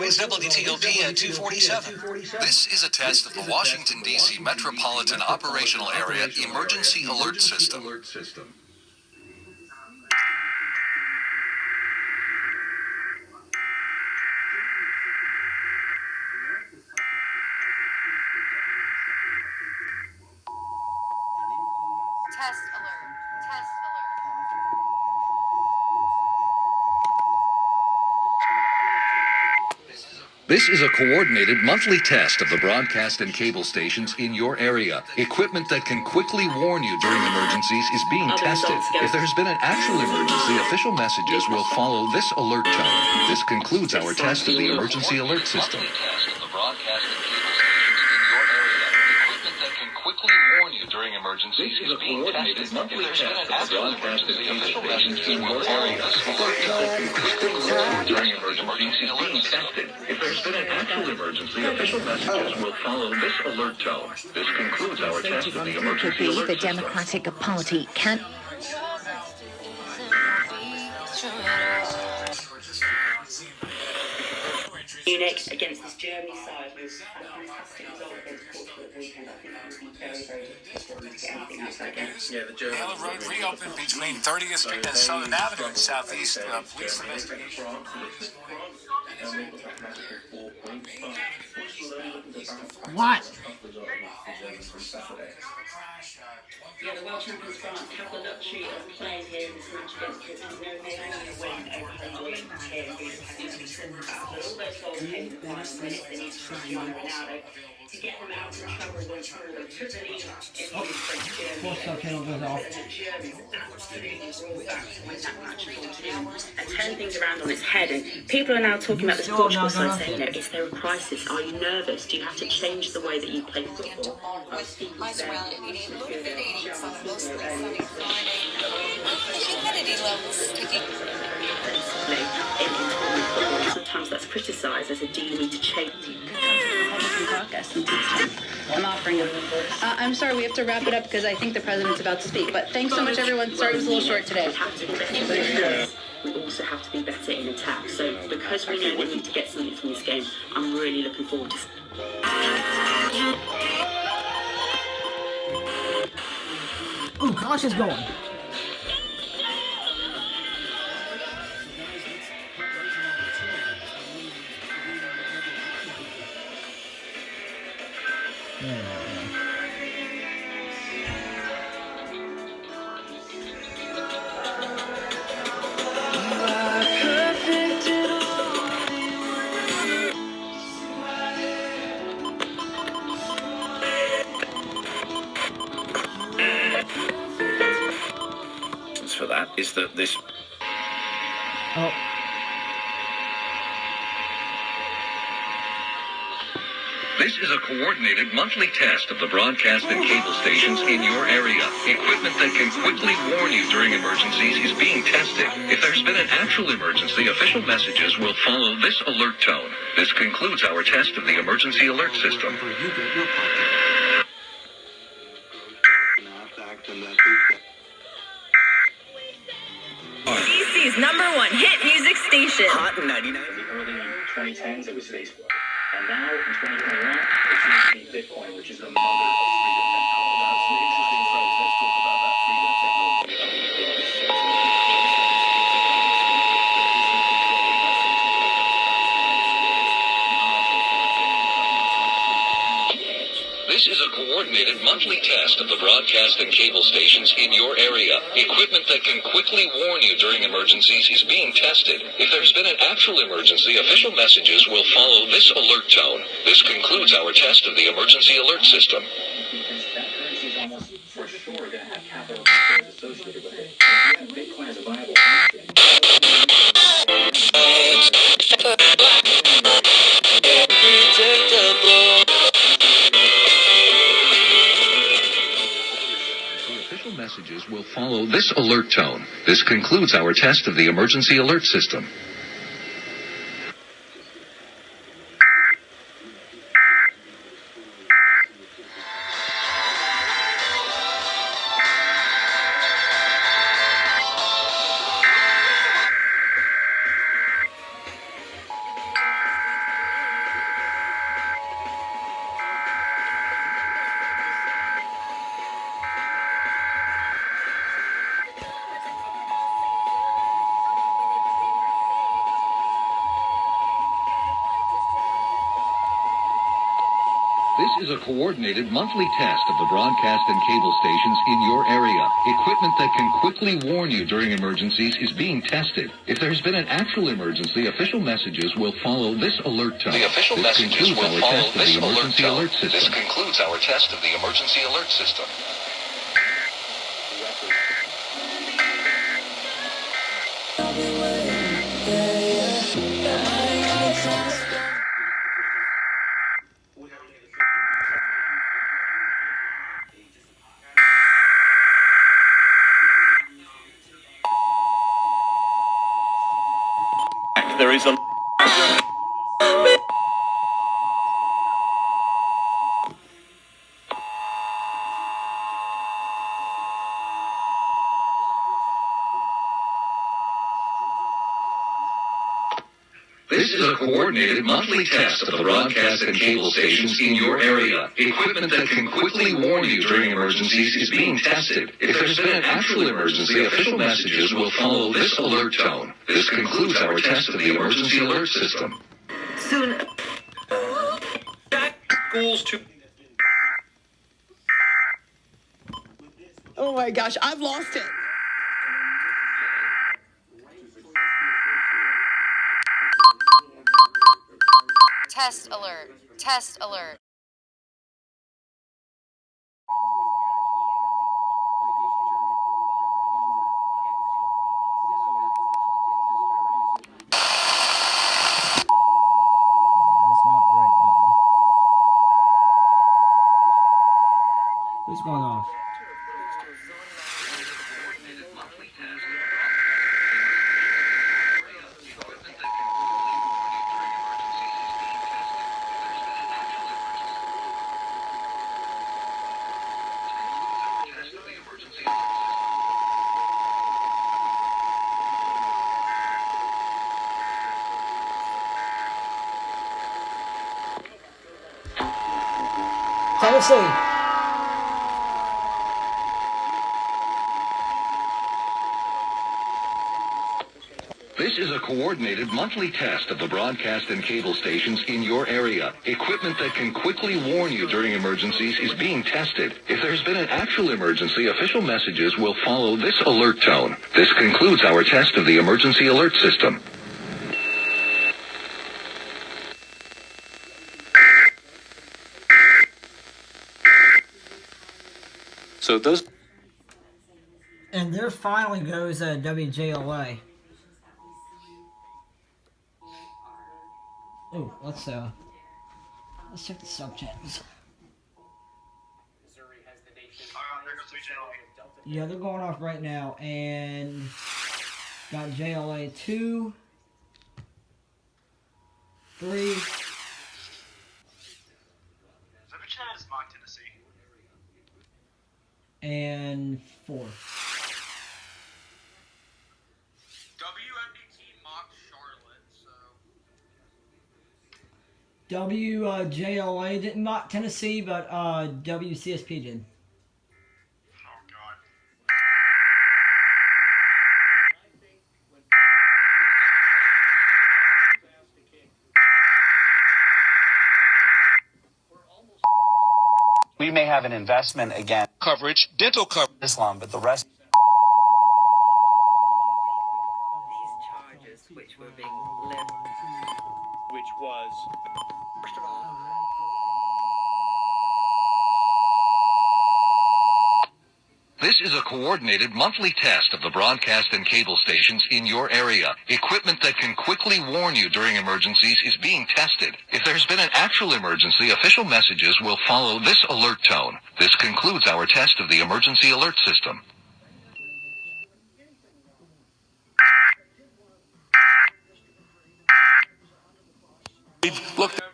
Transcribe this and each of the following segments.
is WTOP at 247. This is a test of the Washington, D.C. Metropolitan Operational Area Emergency Alert System. Test alert. Test alert. This is a coordinated monthly test of the broadcast and cable stations in your area. Equipment that can quickly warn you during emergencies is being tested. If there has been an actual emergency, official messages will follow this alert tone. This concludes our test of the emergency alert system. Quickly warn you during emergencies is being tested. Monthly test of broadcast and cable stations in your area. During emergencies is being tested. If there's been an actual emergency, official messages will follow this alert tone. This concludes our test of the emergency alert system. The Democratic Party can. Munich against this Germany side was a fantastic result against Portugal at the weekend. I think it would be very, very difficult to get anything out of that game. Yeah, the Germans. Road reopened between 30th Street and Southern Avenue in Southeast. Police investigation. What? Yeah, the world champions France have the luxury of playing here in this match against Portugal. They only win over Hungary here in Greece. But all those goals came in the final minutes. They need Cristiano Ronaldo to get them out of trouble once more. They took the lead in the French Germany. And the Germans absolutely brought back to win that match 4-2 and turn things around on its head. And people are now talking about this Portugal side saying, you know, is there a crisis? Are you nervous? Do you have to change the way that you play football? Highs around 88, low to mid-80s on a mostly sunny Friday. Humidity levels ticking. Sometimes that's criticised as a do you need to change? I'm offering him. I'm sorry, we have to wrap it up because I think the president's about to speak. But thanks so much, everyone. Sorry it was a little short today. We also have to be better in attack. So because we know we need to get something from this game, I'm really looking forward to. Ooh, Kosh is going. For that is that this. Oh. This is a coordinated monthly test of the broadcast and cable stations in your area. Equipment that can quickly warn you during emergencies is being tested. If there's been an actual emergency, official messages will follow this alert tone. This concludes our test of the emergency alert system. DC's #1 hit music station. Hot 99. Early 2010s, it was Facebook. And now, in 2021, it seems to be Bitcoin, which is the mother of freedom technology. That's an interesting phrase. Let's talk about that freedom technology. This is a coordinated monthly test of the broadcast and cable stations in your area. Equipment that can quickly warn you during emergencies is being tested. If there's been an actual emergency, official messages will follow this alert tone. This concludes our test of the emergency alert system. That currency is almost for sure going to have capital controls associated with it. And if you have Bitcoin as a viable option, messages will follow this alert tone. This concludes our test of the emergency alert system. This is a coordinated monthly test of the broadcast and cable stations in your area. Equipment that can quickly warn you during emergencies is being tested. If there's been an actual emergency, official messages will follow this alert tone. The official messages will follow this alert tone. This concludes our test of the emergency alert system. There is a... This is a coordinated monthly test of the broadcast and cable stations in your area. Equipment that can quickly warn you during emergencies is being tested. If there's been an actual emergency, official messages will follow this alert tone. This concludes our test of the emergency alert system. Soon... Schools to... Oh my gosh, I've lost it. Test alert. Test alert. That's not the right button. Who's going off? Tennessee. This is a coordinated monthly test of the broadcast and cable stations in your area. Equipment that can quickly warn you during emergencies is being tested. If there's been an actual emergency, official messages will follow this alert tone. This concludes our test of the emergency alert system. So those... And there finally goes WJLA. Oh, let's check the subchannels. Yeah, they're going off right now, and got JLA 2, 3. And 4. WMDT mocked Charlotte, so... WJLA didn't mock Tennessee, but WCSP did. Oh, God. We may have an investment again. Coverage, dental coverage. Islam, but the rest. These charges which were being leveled. Which was... First of all, This is a coordinated monthly test of the broadcast and cable stations in your area. Equipment that can quickly warn you during emergencies is being tested. If there's been an actual emergency, official messages will follow this alert tone. This concludes our test of the emergency alert system. We've looked at...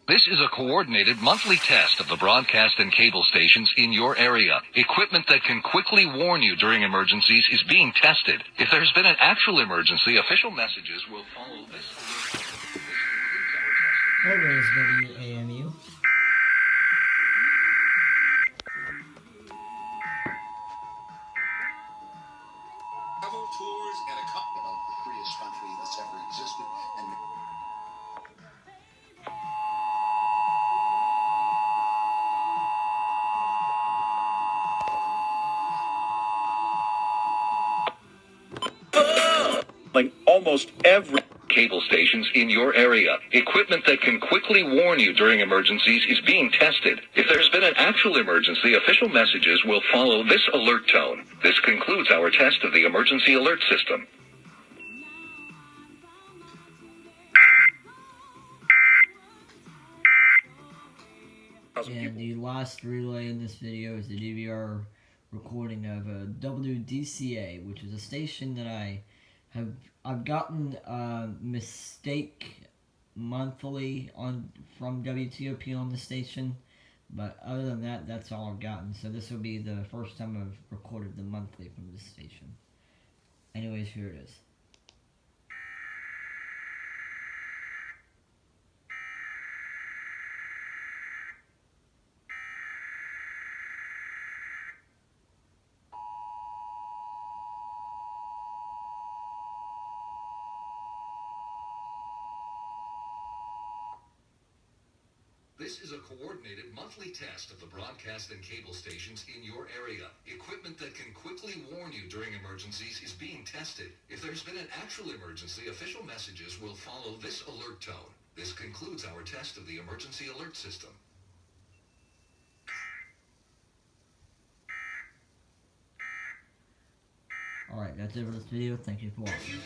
This is a coordinated monthly test of the broadcast and cable stations in your area. Equipment that can quickly warn you during emergencies is being tested. If there's been an actual emergency, official messages will follow this alert. There goes WAMU. Travel tours and a... The freest country that's ever existed, and almost every cable stations in your area. Equipment that can quickly warn you during emergencies is being tested. If there's been an actual emergency, official messages will follow this alert tone. This concludes our test of the emergency alert system. And the last relay in this video is the DVR recording of a WDCA, which is a station that I've gotten mistake monthly from WTOP on the station, but other than that, that's all I've gotten. So this will be the first time I've recorded the monthly from this station. Anyways, here it is. This is a coordinated monthly test of the broadcast and cable stations in your area. Equipment that can quickly warn you during emergencies is being tested. If there's been an actual emergency, official messages will follow this alert tone. This concludes our test of the emergency alert system. Alright, that's it for this video. Thank you for watching.